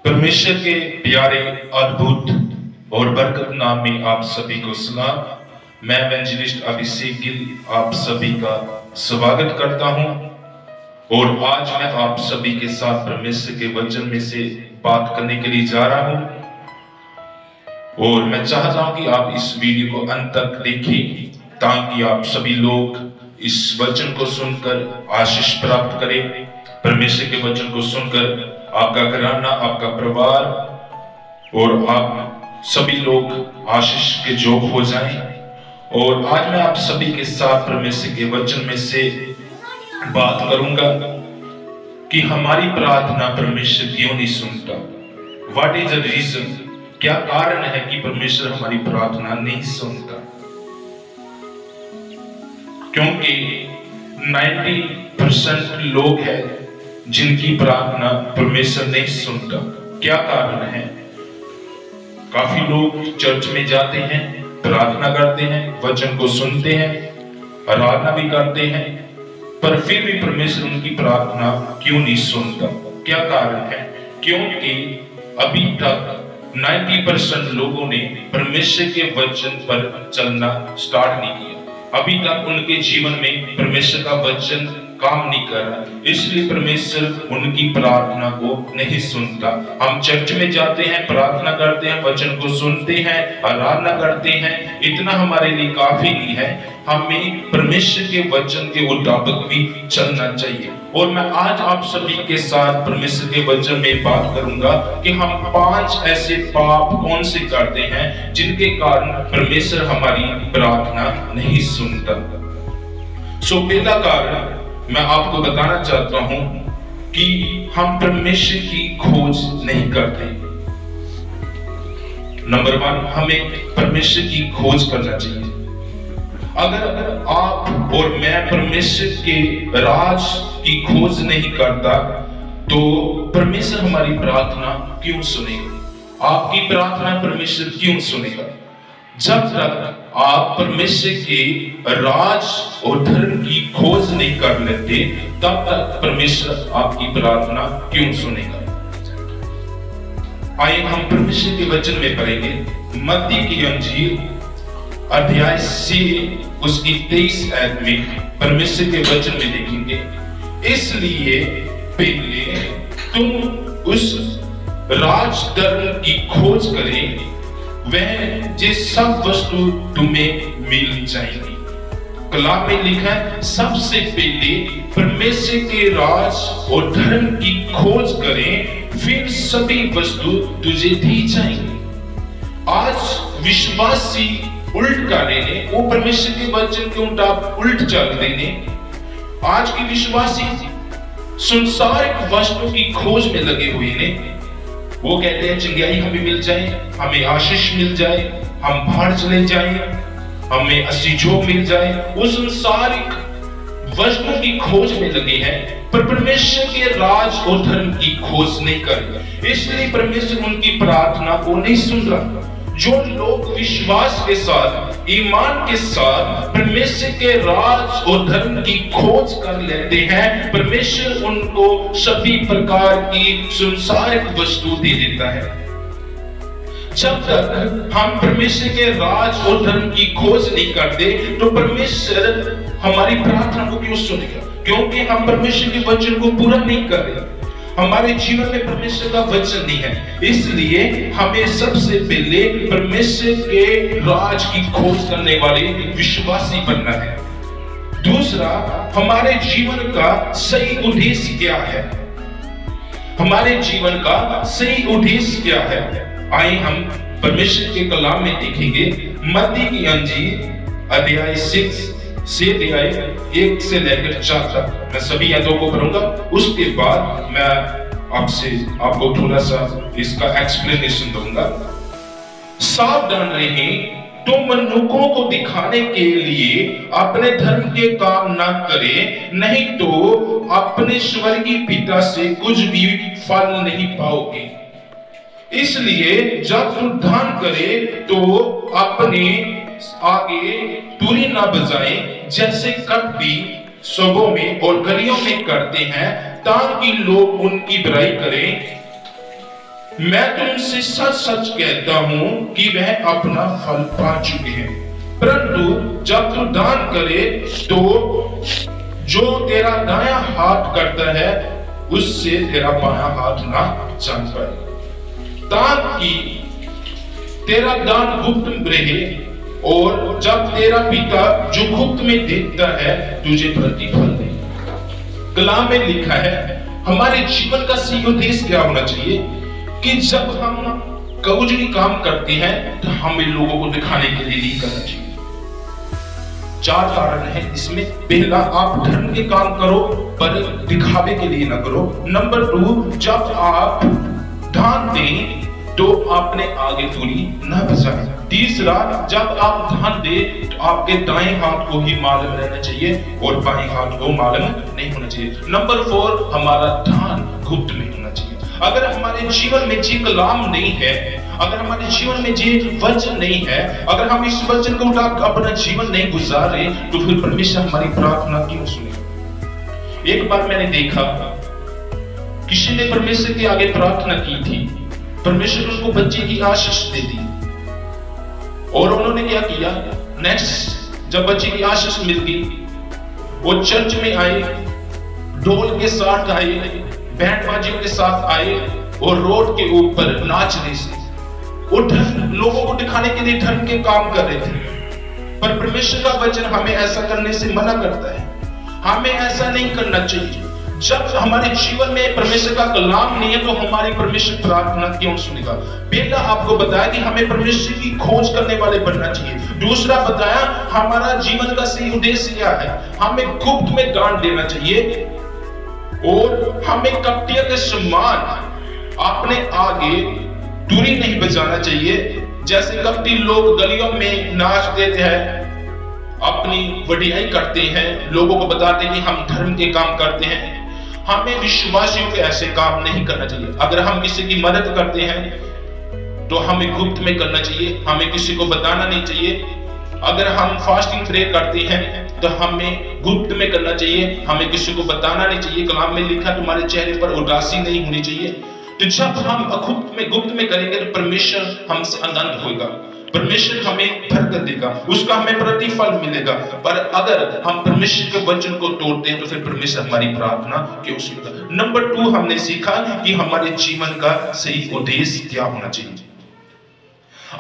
परमेश्वर के प्यारे, अद्भुत और बरकत नाम में आप सभी को सलाम। मैं इवेंजलिस्ट अभिषेक गिल आप सभी का स्वागत करता हूं और आज मैं आप सभी के साथ परमेश्वर के वचन में से बात करने के लिए जा रहा हूं और मैं चाहता हूं कि आप इस वीडियो को अंत तक देखें ताकि आप सभी लोग इस वचन को सुनकर आशीष प्राप्त करें। परमेश्वर के वचन को सुनकर आपका घराना, आपका परिवार और आप सभी लोग आशीष के जोग हो जाएं। और आज मैं आप सभी के साथ परमेश्वर के वचन में से बात करूंगा कि हमारी प्रार्थना परमेश्वर क्यों नहीं सुनता। What is the reason? क्या कारण है कि परमेश्वर हमारी प्रार्थना नहीं सुनता? क्योंकि 90% लोग हैं जिनकी प्रार्थना परमेश्वर नहीं सुनता। क्या कारण है? काफी लोग चर्च में जाते हैं, प्रार्थना करते हैं, वचन को सुनते हैं, आराधना भी करते हैं, पर फिर भी परमेश्वर उनकी प्रार्थना क्यों नहीं सुनता? क्या कारण है? क्योंकि अभी तक 90% लोगों ने परमेश्वर के वचन पर चलना स्टार्ट नहीं किया। अभी तक उनके जीवन में परमेश्वर का वचन काम नहीं कर रहा, इसलिए परमेश्वर उनकी प्रार्थना को नहीं सुनता। हम चर्च में जाते हैं, प्रार्थना करते हैं, वचन को सुनते हैं, आराधना करते हैं, इतना हमारे लिए काफी नहीं है। हमें परमेश्वर के वचन के मुताबिक भी चलना चाहिए। और मैं आज आप सभी के साथ परमेश्वर के वचन में बात करूंगा कि हम 5 ऐसे पाप कौन से करते हैं जिनके कारण परमेश्वर हमारी प्रार्थना नहीं सुनता। पहला कारण मैं आपको बताना चाहता हूं कि हम परमेश्वर की खोज नहीं करते। नंबर 1, हमें परमेश्वर की खोज करना चाहिए। अगर आप और मैं परमेश्वर के राज की खोज नहीं करता तो परमेश्वर हमारी प्रार्थना क्यों सुनेगा? आपकी प्रार्थना परमेश्वर क्यों सुनेगा? जब तक आप परमेश्वर के राज और धर्म की खोज नहीं कर लेते तब तक परमेश्वर आपकी प्रार्थना क्यों सुनेगा? आइए हम परमेश्वर के वचन में पढ़ेंगे। मत्ती की अंजील अध्याय 6 उसकी 23 आयत में परमेश्वर के वचन में देखेंगे, इसलिए पहले तुम उस राज धर्म की खोज करें, वह जे सब वस्तु तुम्हें मिल जाएंगी। कलाम में लिखा है, सबसे पहले परमेश्वर के राज और धर्म की खोज करें, फिर सभी वस्तु तुझे दी जाएंगी। आज विश्वासी उल्ट कर रहे हैं, वो परमेश्वर के वचन के उल्ट चल रहे हैं। आज के विश्वासी संसारिक वस्तु की खोज में लगे हुए हैं। वो कहते हैं चंगाई हमें मिल जाए, हमें आशीष मिल जाए, हम बाहर चले जाएं, हमें अस्सी जोग मिल जाए। वो संसारिक वस्तु की खोज में लगे हैं पर परमेश्वर के राज और धर्म की खोज नहीं कर रहे, इसलिए परमेश्वर उनकी प्रार्थना को नहीं सुन रहा। जो लोग विश्वास के साथ, ईमान के साथ परमेश्वर के राज और धर्म की खोज कर लेते हैं, परमेश्वर उनको सभी प्रकार की संसारिक वस्तु दे देता है। जब तक हम परमेश्वर के राज और धर्म की खोज नहीं करते तो परमेश्वर हमारी प्रार्थना को क्यों सुनेगा? क्योंकि हम परमेश्वर के वचन को पूरा नहीं कर रहे, हमारे जीवन में परमेश्वर का वचन नहीं है। इसलिए हमें सबसे पहले परमेश्वर के राज की खोज करने वाले विश्वासी बनना है। दूसरा, हमारे जीवन का सही उद्देश्य क्या है? हमारे जीवन का सही उद्देश्य क्या है? आइए हम परमेश्वर के कलाम में देखेंगे। मत्ती की अंजील अध्याय 6 से अध्याय 1 से लेकर 4 तक मैं सभी आयतों को पढ़ूंगा। उसके बाद मैं आपको थोड़ा सा इसका एक्सप्लेनेशन दूंगा। सावधान रहें, तुम मनुष्यों को दिखाने के लिए अपने धर्म के काम न करें, नहीं तो अपने स्वर्गीय पिता से कुछ भी फल नहीं पाओगे। इसलिए जब तुम दान करें तो अपने आगे तुरी न बजाएं, जैसे कपटी सभों में और गलियों में करते हैं, ताकि लोग उनकी बुराई करें। मैं तुमसे सच सच कहता हूं कि वह अपना फल पा चुके हैं। परंतु जब तू दान करे तो जो तेरा दाया हाथ करता है उससे तेरा बायां हाथ ना जान पाए, ताकि तेरा दान गुप्त में रहे, और जब तेरा पिता जो गुप्त में देखता है तुझे प्रतिफल दे। कलाम में लिखा है हमारे जीवन का सही उद्देश्य क्या होना चाहिए कि जब हम कुछ भी काम करते हैं तो हमें लोगों को दिखाने के लिए नहीं करना चाहिए। 4 कारण है इसमें। पहला, आप धर्म के काम करो पर दिखावे के लिए ना करो। नंबर 2, जब आप दान दें तो अपने आगे दूरी न बचाएं। तीसरा, जब आप दान दें तो आपके दाएं हाथ को ही मालूम रहना चाहिए और बाएं हाथ को मालूम नहीं होना चाहिए। नंबर 4, हमारा दान गुप्त में होना चाहिए। अगर हमारे जीवन में जी कलाम नहीं है, अगर हमारे जीवन में जी वचन नहीं है, अगर हम इस वचन को उठा अपना जीवन नहीं गुजारे तो फिर परमेश्वर हमारी प्रार्थना क्यों सुनेगा। एक बार मैंने देखा किसी ने परमेश्वर के आगे प्रार्थना की थी, परमेश्वर ने उसको बच्चे की आशीष दे दी, और उन्होंने क्या किया, नेक्स्ट जब बच्चे की आशीष मिल गई वो चर्च में आए, ढोल के साथ आए, बैंड बाजियों के साथ आए और रोड के ऊपर नाच रहे थे। वो लोगों को दिखाने के लिए धर्म के काम कर रहे थे, पर परमेश्वर का वचन हमें ऐसा करने से मना करता है। हमें ऐसा नहीं करना चाहिए। जब हमारे जीवन में परमेश्वर का कलाम नहीं है तो हमारी परमेश्वर प्रार्थना क्यों सुनेगा। पहला आपको बताया कि हमें परमेश्वर की खोज करने वाले बनना चाहिए। दूसरा बताया हमारा जीवन का सही उद्देश्य क्या है, हमें गुप्त में दान देना चाहिए, और हमें कपटिया के समान अपने आगे दूरी नहीं बजाना चाहिए। जैसे कपटी लोग गलियों में नाच देते हैं, अपनी वडियाई करते हैं, लोगों को बताते हैं कि हम धर्म के काम करते हैं। हमें विश्वासियों के ऐसे काम नहीं करना चाहिए। अगर हम किसी की मदद करते हैं तो हमें गुप्त में करना चाहिए, हमें किसी को बताना नहीं चाहिए। अगर हम फास्टिंग प्रेयर करते हैं तो हमें गुप्त में करना चाहिए, हमें किसी को बताना नहीं चाहिए। कलाम में लिखा तुम्हारे चेहरे पर उदासी नहीं होनी चाहिए। तो जब हम गुप्त में करेंगे तो परमेश्वर हमसे आनंद होगा, परमेश्वर हमें बरकत देगा, उसका हमें प्रतिफल मिलेगा। पर अगर हम परमेश्वर के वचन को तोड़ते हैं तो फिर परमेश्वर हमारी प्रार्थना क्यों सुनेगा। नंबर 2 हमने सीखा कि हमारे जीवन का सही उद्देश्य क्या होना चाहिए।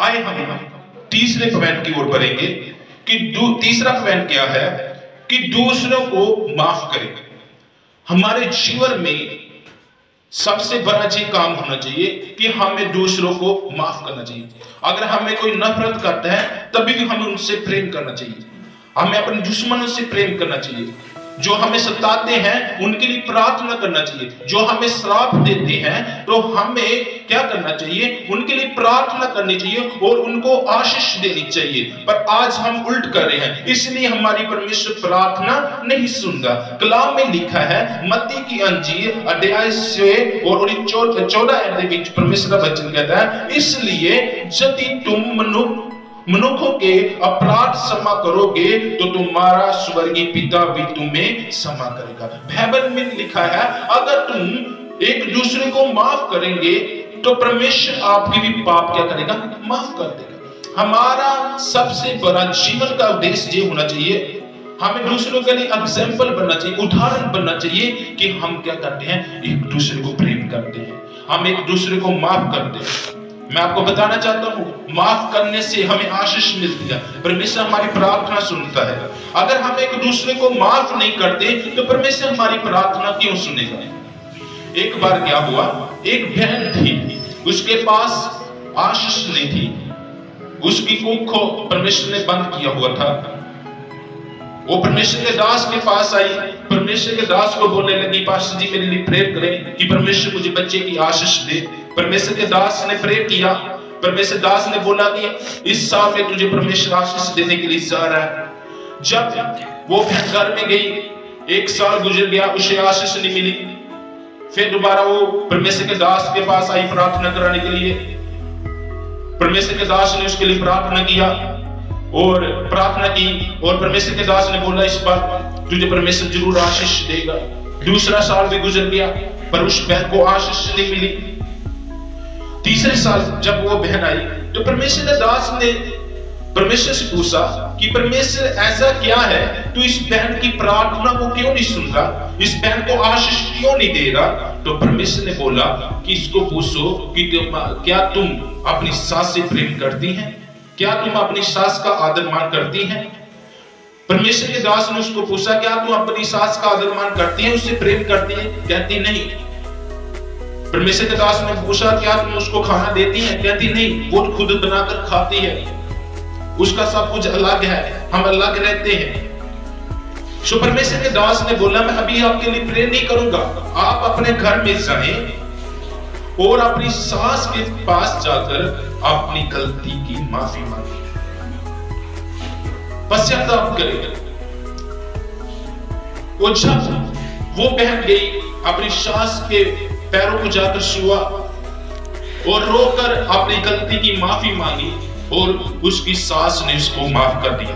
आए हम तीसरे पॉइंट की ओर बढ़ेंगे कि तीसरा पॉइंट क्या है कि दूसरों को माफ करें। हमारे जीवन में सबसे बड़ा जी काम होना चाहिए कि हमें दूसरों को माफ करना चाहिए। अगर हमें कोई नफरत करता है तभी भी हमें उनसे प्रेम करना चाहिए। हमें अपने दुश्मनों से प्रेम करना चाहिए। जो हमें सताते हैं उनके लिए प्रार्थना करना चाहिए। जो हमें श्राप देते हैं तो हमें क्या करना चाहिए, उनके लिए प्रार्थना करनी चाहिए और उनको आशीष देनी चाहिए। पर आज हम उल्ट कर रहे हैं, इसलिए हमारी परमेश्वर प्रार्थना नहीं सुनता। कलाम में लिखा है मत्ती की अंजीर अध्याय 6 और 14 परमेश्वर का वचन कहता है, इसलिए यदि तुम मनुष्यों के अपराध क्षमा करोगे तो तुम्हारा स्वर्गीय पिता भी तुम्हें क्षमा करेगा। बाइबल में लिखा है अगर तुम एक दूसरे को माफ करेंगे तो परमेश्वर आपके भी पाप क्या करेगा, माफ कर देगा। हमारा सबसे बड़ा जीवन का उद्देश्य ये होना चाहिए, हमें दूसरों के लिए एग्जाम्पल बनना चाहिए, उदाहरण बनना चाहिए कि हम क्या करते हैं, एक दूसरे को प्रेम करते हैं, हम एक दूसरे को माफ करते हैं। मैं आपको बताना चाहता हूं माफ करने से हमें आशीष मिलती है, परमेश्वर हमारी प्रार्थना सुनता है। अगर हम एक दूसरे को माफ नहीं करते तो परमेश्वर हमारी प्रार्थना क्यों सुनेगा। एक बार क्या हुआ, एक बहन थी, उसके पास आशीष नहीं थी, उसकी कुख को परमेश्वर ने बंद किया हुआ था। वो परमेश्वर के दास के पास आई, परमेश्वर के दास को बोलने लगी पास्टर जी मेरे लिए प्रेयर करें कि परमेश्वर मुझे बच्चे की आशीष दे। परमेश्वर के दास ने प्रेयर किया, परमेश्वर दास ने बोला कि इस साल में तुझे परमेश्वर आशीष देने के लिए जा रहा है। जब वो घर में गई, 1 साल गुजर गया, उसे आशीष नहीं मिली। फिर दोबारा वो परमेश्वर के दास के पास आई प्रार्थना कराने के लिए। परमेश्वर के दास ने उसके लिए प्रार्थना किया और प्रार्थना की, और परमेश्वर के दास ने बोला इस बार तुझे परमेश्वर जरूर आशीष देगा। दूसरा साल भी गुजर गया पर उस बहन को आशीष नहीं मिली। तीसरे साल जब वो बहन आई तो परमेश्वर ने दास ने परमेश्वर से पूछा कि परमेश्वर ऐसा क्या है, तू इस बहन की प्रार्थना को क्यों नहीं सुन रहा, इस बहन को आशीष क्यों नहीं दे रहा। तो परमेश्वर ने बोला कि इसको पूछो कि क्या तुम अपनी सास से प्रेम करती हैं, क्या तुम अपनी सास का आदर मान करती हैं। परमेश्वर के दास ने उसको पूछा, क्या तुम अपनी सास का आदर मान करती है, उससे प्रेम करती है, कहती नहीं। परमेश्वर के दास ने पूछा, क्या तुम उसको खाना देती हैं, कहती नहीं, वो खुद बनाकर खाती है, उसका सब कुछ अलग है, हम अलग रहते हैं। सो परमेश्वर के दास ने बोला, मैं अभी आपके लिए प्रे नहीं करूंगा, आप अपने घर में जाएं और अपनी सास के पास जाकर अपनी गलती की माफी मांगे, पश्चाताप करें। वो जब वो बहन गई, अपनी सास के पैरों को जाकर छुआ और रोकर अपनी गलती की माफी मांगी और उसकी सास ने उसको माफ कर दिया।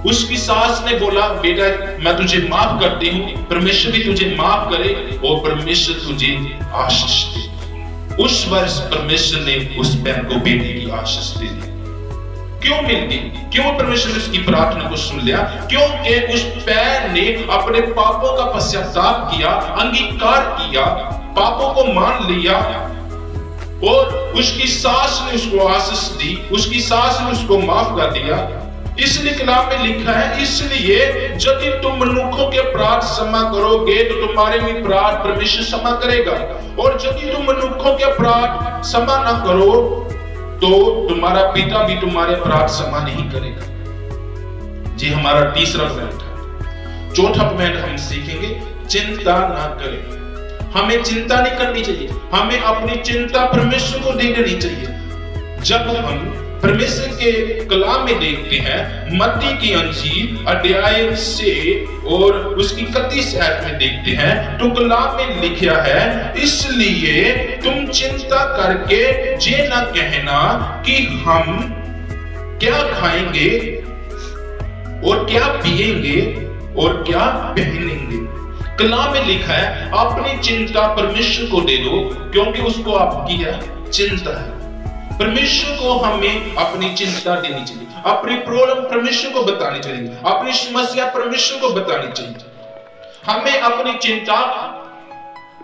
उसकी सास ने बोला, बेटा मैं तुझे माफ करती हूँ, परमेश्वर भी तुझे माफ करे और परमेश्वर तुझे आशीष दे। उस वर्ष परमेश्वर ने उस बहन को बेटे की आशीष दे दी। क्यों मिल गई? क्यों परमेश्वर ने उसकी प्रार्थना को सुन लिया? क्योंकि उस बहन ने अपने पापों का पश्चाताप किया, अंगीकार किया, पापों को मान लिया और उसकी सास ने उसको आशीष दी, उसकी सास ने उसको माफ कर दिया। इसलिए कलाम में लिखा है, इसलिए यदि तुम मनुष्यों के अपराध क्षमा करोगे तो तुम्हारे भी अपराध परमेश्वर क्षमा करेगा, और यदि तुम मनुष्यों के अपराध क्षमा न करो तो तुम्हारा पिता भी तुम्हारे अपराध क्षमा नहीं करेगा। जी हमारा तीसरा पॉइंट है। चौथा पॉइंट हम सीखेंगे, चिंता ना करें। हमें चिंता नहीं करनी चाहिए, हमें अपनी चिंता परमेश्वर को दे देनी चाहिए। जब हम परमेश्वर के कलाम में देखते हैं, मत्ती की अंजील अध्याय 6 और उसकी 31 आयत में देखते हैं, तो कलाम में लिखा है, इसलिए तुम चिंता करके ये ना कहना कि हम क्या खाएंगे और क्या पिएंगे और क्या पहनेंगे। कलाम में लिखा है, अपनी चिंता परमेश्वर को दे दो, क्योंकि उसको आपकी है चिंता है। परमेश्वर को हमें अपनी चिंता देनी चाहिए, अपनी प्रॉब्लम परमेश्वर को बतानी चाहिए, अपनी समस्या परमेश्वर को बतानी चाहिए। हमें अपनी चिंता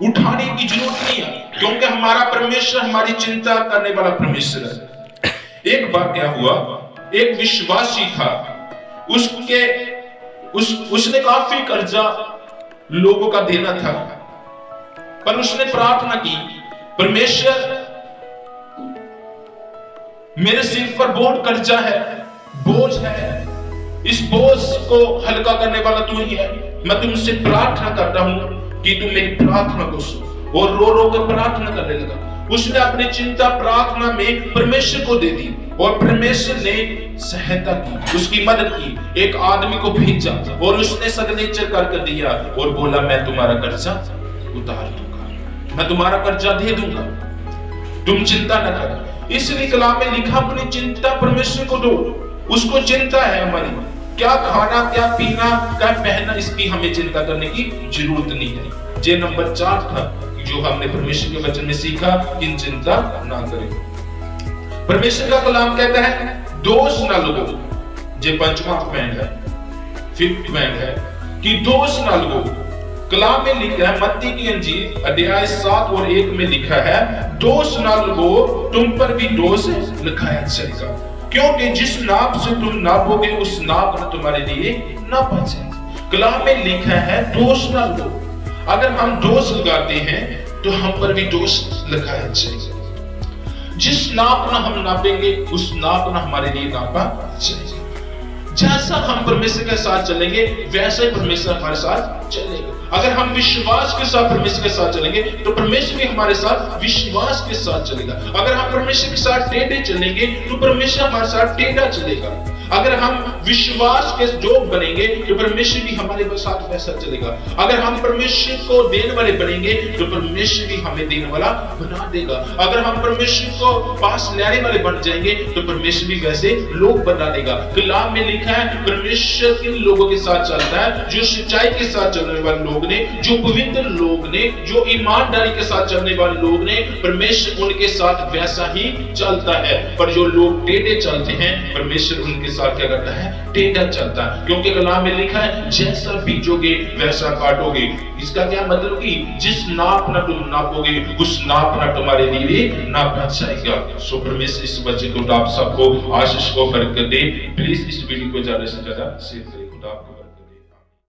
उठाने की जरूरत नहीं है, क्योंकि हमारा परमेश्वर हमारी चिंता करने वाला परमेश्वर है। एक बार क्या हुआ, एक विश्वासी था, उसने काफी कर्जा लोगों का देना था, पर उसने प्रार्थना की, परमेश्वर मेरे सिर पर बहुत कर्जा है, बोझ है, इस बोझ को हल्का करने वाला तू ही है। मैं तुमसे प्रार्थना करता हूं कि तुम मेरी प्रार्थना को सुन। और रो रो कर प्रार्थना करने लगा। उसने अपनी चिंता प्रार्थना में परमेश्वर को दे दी और परमेश्वर ने सहायता की, उसकी मदद की। एक आदमी को भेजा और उसने सिग्नेचर कर दिया और बोला, मैं तुम्हारा कर्जा उतार दूंगा, मैं तुम्हारा कर्जा दे दूंगा, तुम चिंता न करो। इसलिए कलाम में लिखा, अपनी चिंता परमेश्वर को दो। उसको चिंता है हमारी, क्या खाना, क्या पीना, क्या पहनना, इसकी हमें चिंता करने की जरूरत नहीं है। ये नंबर 4 था जो हमने परमेश्वर के वचन में सीखा कि चिंता ना करें। परमेश्वर का कलाम कहता है, दोष ना लो। ये 5वां पॉइंट है, 5th पॉइंट है कि दोष ना लो। कलाम में लिखा है, मत्ती की अंजील अध्याय 7 और 1 में लिखा है, दोष ना लो, तुम पर भी दोष लिखाया जाएगा, क्योंकि जिस नाप से तुम नापोगे उस नाप में तुम्हारे लिए नापा जाएगा। कलाम में लिखा है, दोष ना लो। अगर हम दोष लगाते हैं तो हम पर भी दोष लगाया जाएगा। जिस नाप ना हम नापेंगे उस नाप ना हमारे लिए नापा जाएगा। जैसा हम परमेश्वर के साथ चलेंगे वैसे ही परमेश्वर हमारे साथ चलेगा। अगर हम विश्वास के साथ परमेश्वर के साथ चलेंगे तो परमेश्वर भी हमारे साथ विश्वास के साथ चलेगा। अगर हम परमेश्वर के साथ टेढ़े चलेंगे तो परमेश्वर हमारे साथ टेढ़ा चलेगा। अगर हम विश्वास के जोग बनेंगे तो परमेश्वर भी हमारे साथ वैसा चलेगा। अगर हम परमेश्वर को देने वाले बनेंगे तो परमेश्वर भी हमें देने वाला बना देगा। अगर हम परमेश्वर को पास लाने वाले बन जाएंगे तो परमेश्वर भी वैसे लोग बना देगा। कलाम में लिखा है परमेश्वर किन लोगों के साथ चलता है, जो सच्चाई के साथ चलने वाले लोग ने, जो पवित्र लोग ने, जो ईमानदारी के साथ चलने वाले लोग ने, परमेश्वर उनके साथ वैसा ही चलता है। पर जो लोग टेढ़े चलते हैं परमेश्वर उनके साथ क्या करता है, टेढ़ा चलता है। क्योंकि कलाम में लिखा है जैसा बीजोगे वैसा काटोगे। इसका क्या मतलब कि जिस नाप ना तुम नापोगे उस नाप ना तुम्हारे लिए नापा जाएगा। सो परमेश्वर इस वचन को आप सबको आशीष को बरकत दे। प्लीज इस वीडियो को ज्यादा से ज्यादा शेयर करें।